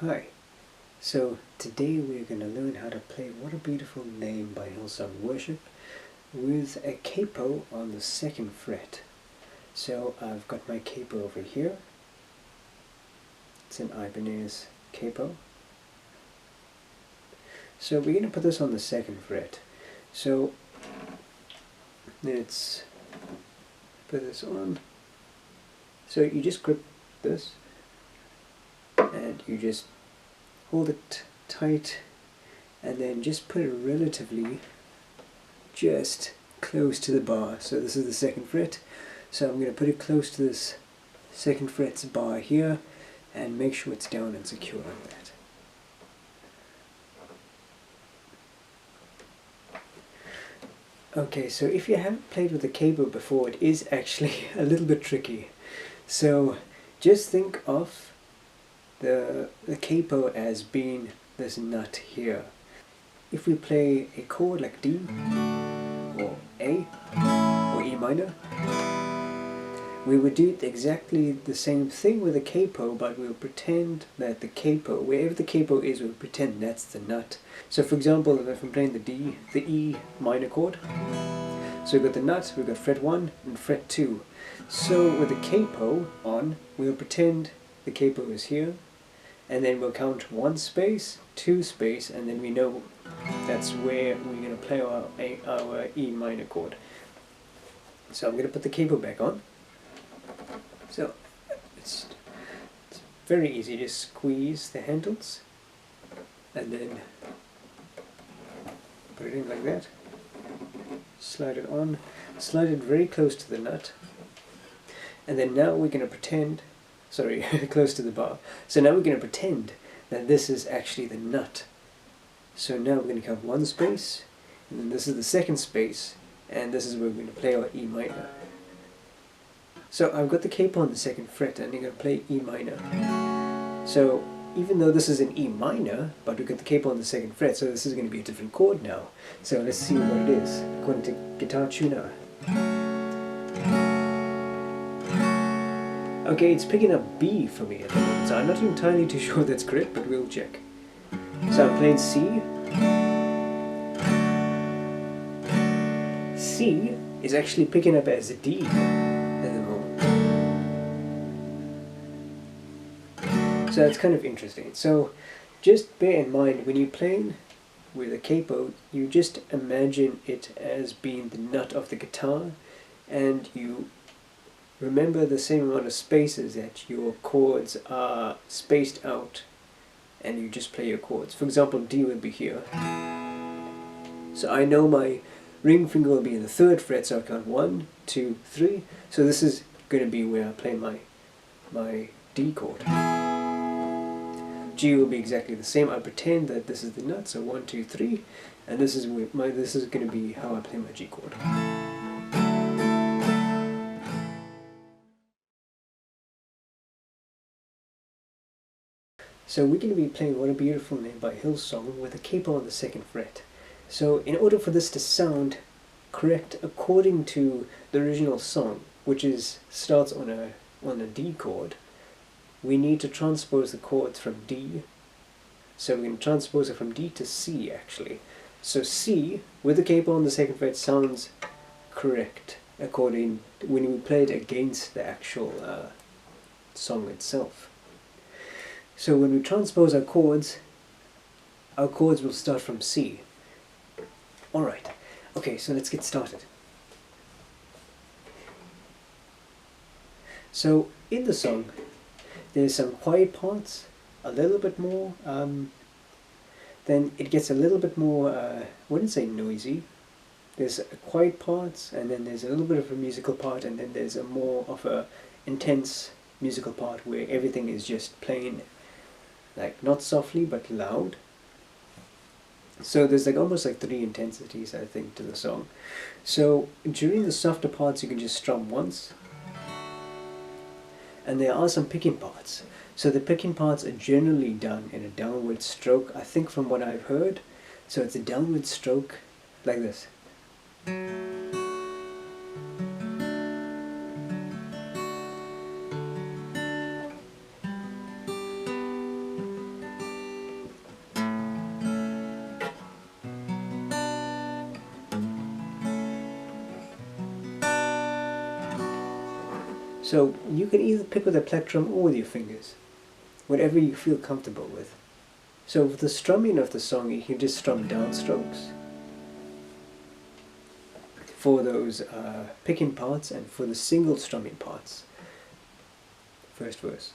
Hi, so today we're going to learn how to play What a Beautiful Name by Hillsong Worship with a capo on the second fret. So I've got my capo over here. It's an Ibanez capo. So we're going to put this on the second fret. So let's put this on. So you just grip this and you just hold it tight and then just put it relatively just close to the bar. So this is the second fret, so I'm going to put it close to this second fret's bar here and make sure it's down and secure like that. Okay, so if you haven't played with the capo before, it is actually a little bit tricky. So just think of the capo as being this nut here. If we play a chord like D or A or E minor, we would do exactly the same thing with the capo, but we'll pretend that the capo, wherever the capo is, we'll pretend that's the nut. So for example, if I'm playing the E minor chord, so we've got the nut, we've got fret 1 and fret 2. So with the capo on, we'll pretend the capo is here, and then we'll count 1 space, 2 space, and then we know that's where we're going to play our E minor chord. So I'm going to put the capo back on. So it's very easy, just squeeze the handles and then put it in like that. Slide it on, slide it very close to the nut, and then now we're going to pretend, sorry, close to the bar. So now we're going to pretend that this is actually the nut. So now we're going to count 1 space, and then this is the second space, and this is where we're going to play our E minor. So I've got the capo on the second fret, and I'm going to play E minor. So even though this is an E minor, but we've got the capo on the second fret, so this is going to be a different chord now. So let's see what it is, according to Guitar Tuner. Okay, it's picking up B for me at the moment, so I'm not entirely too sure that's correct, but we'll check. So I'm playing C. C is actually picking up as a D at the moment. So that's kind of interesting. So just bear in mind, when you're playing with a capo, you just imagine it as being the nut of the guitar, and you remember the same amount of spaces that your chords are spaced out, and you just play your chords. For example, D will be here. So I know my ring finger will be in the 3rd fret, so I count 1, 2, 3. So this is going to be where I play my D chord. G will be exactly the same. I pretend that this is the nut, so 1, 2, 3, and this is going to be how I play my G chord. So we're going to be playing What a Beautiful Name by Hillsong with a capo on the 2nd fret. So in order for this to sound correct according to the original song, which starts on a D chord, we need to transpose the chords from D. So we're going to transpose it from D to C actually. So C with the capo on the 2nd fret sounds correct according to when we play it against the actual song itself. So when we transpose our chords will start from C. Alright, okay, so let's get started. So in the song, there's some quiet parts, a little bit more, then it gets a little bit more, I wouldn't say noisy. There's quiet parts, and then there's a little bit of a musical part, and then there's a more of a intense musical part where everything is just playing, like not softly but loud. So there's almost 3 intensities, I think, to the song. So during the softer parts you can just strum once, and there are some picking parts. So the picking parts are generally done in a downward stroke, I think, from what I've heard. So it's a downward stroke like this. So you can either pick with a plectrum or with your fingers, whatever you feel comfortable with. So for the strumming of the song, you can just strum downstrokes for those picking parts, and for the single strumming parts. First verse.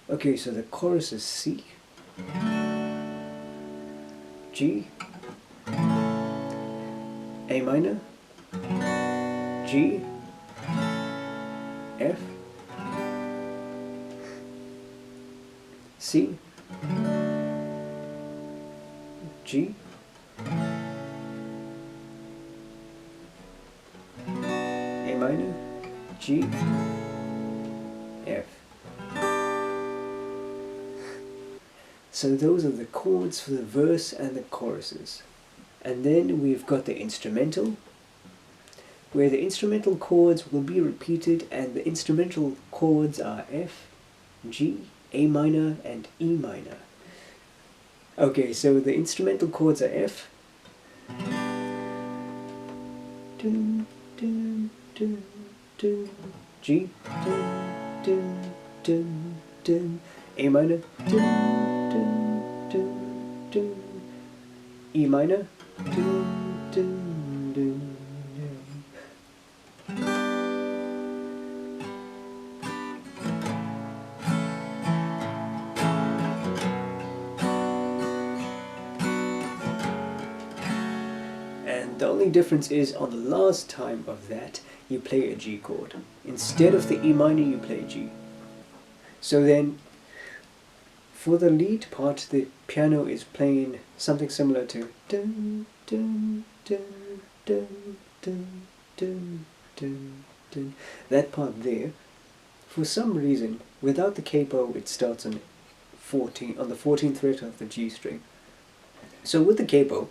Okay, so the chorus is C, G, A minor, G, F, C, G, A minor, G, F. So those are the chords for the verse and the choruses. And then we've got the instrumental, where the instrumental chords will be repeated, and the instrumental chords are F, G, A minor, and E minor. Okay, so the instrumental chords are F, dun, dun, dun, dun, G, dun, dun, dun, dun, A minor, dun, dun, dun, dun, E minor, dun, dun, dun. And the only difference is on the last time of that, you play a G chord. Instead of the E minor, you play G. So then, for the lead part, the piano is playing something similar to dun, dun, dun, dun, dun, dun, dun, dun. That part there, for some reason, without the capo, it starts on the 14th fret of the G string. So with the capo,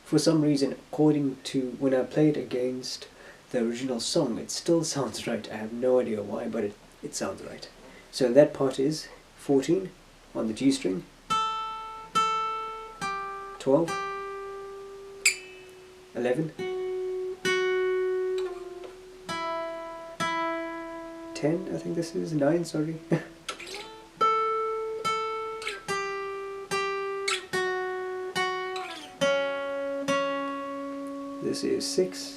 for some reason, according to when I play it against the original song, it still sounds right. I have no idea why, but it sounds right. So that part is 14 on the G string, 12, 11, 10, I think this is 9, sorry. This is 6.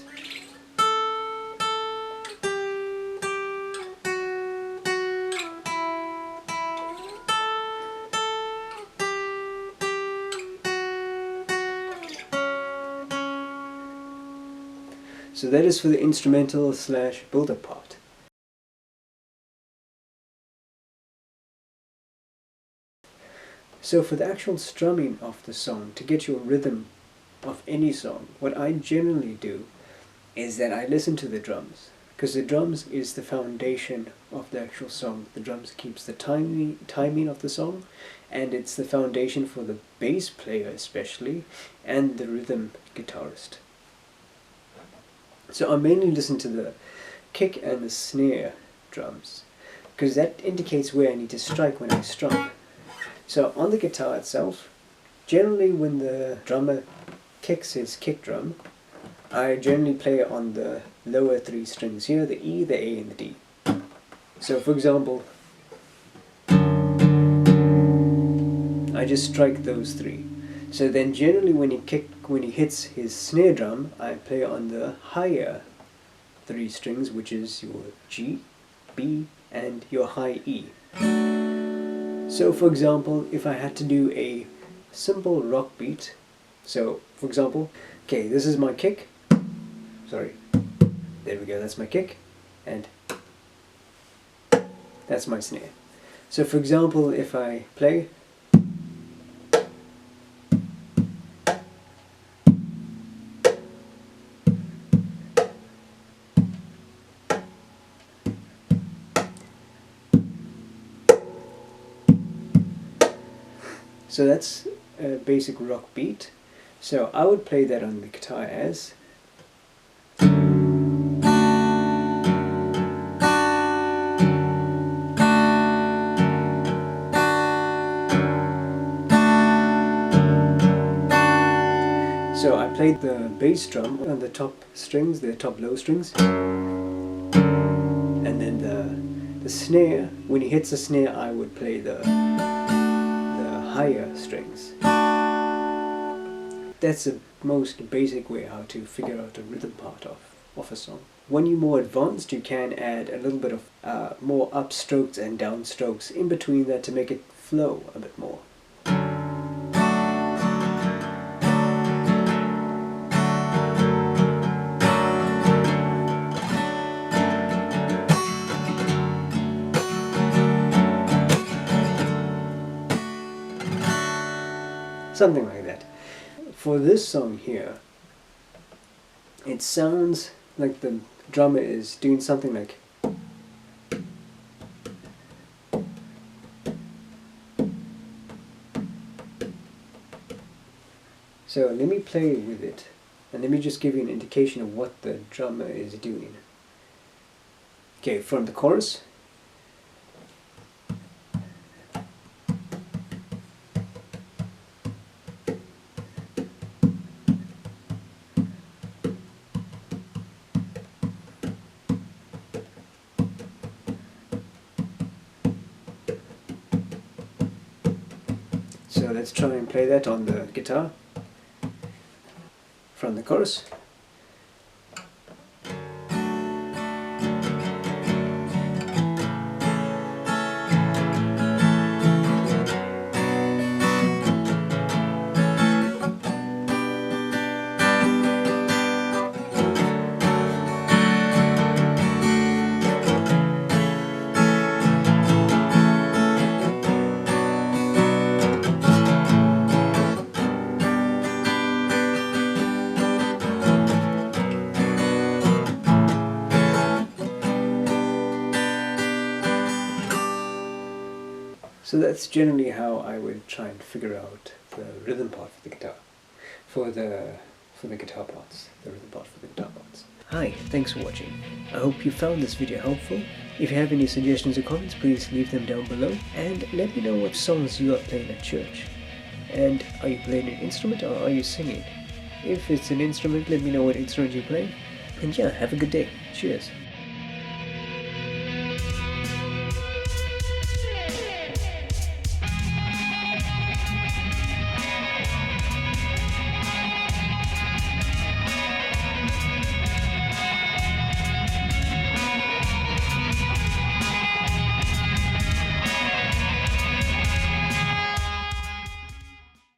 So that is for the instrumental / build-up part. So for the actual strumming of the song, to get your rhythm of any song, what I generally do is that I listen to the drums, because the drums is the foundation of the actual song. The drums keeps the timing of the song, and it's the foundation for the bass player especially, and the rhythm guitarist. So I mainly listen to the kick and the snare drums, because that indicates where I need to strike when I strum. So on the guitar itself, generally when the drummer kicks his kick drum, I generally play on the lower 3 strings here, the E, the A, and the D. So for example, I just strike those 3. So then generally when he hits his snare drum, I play on the higher 3 strings, which is your G, B, and your high E. So for example, if I had to do a simple rock beat, so for example, okay, this is my kick, sorry, there we go, that's my kick, and that's my snare. So for example, if I play, So that's a basic rock beat. So I would play that on the guitar as so I played the bass drum on the top strings, the top low strings, and then the snare, when he hits the snare I would play the higher strings. That's the most basic way how to figure out the rhythm part of a song. When you're more advanced, you can add a little bit of more upstrokes and downstrokes in between that to make it flow a bit more. Something like that. For this song here, it sounds like the drummer is doing something like so. Let me play with it and let me just give you an indication of what the drummer is doing. Okay, from the chorus. So let's try and play that on the guitar from the chorus. So that's generally how I would try and figure out the rhythm part for the guitar, for the guitar parts, the rhythm part for the guitar parts. Hi, thanks for watching. I hope you found this video helpful. If you have any suggestions or comments, please leave them down below and let me know what songs you are playing at church. And are you playing an instrument or are you singing? If it's an instrument, let me know what instrument you're playing. And yeah, have a good day. Cheers.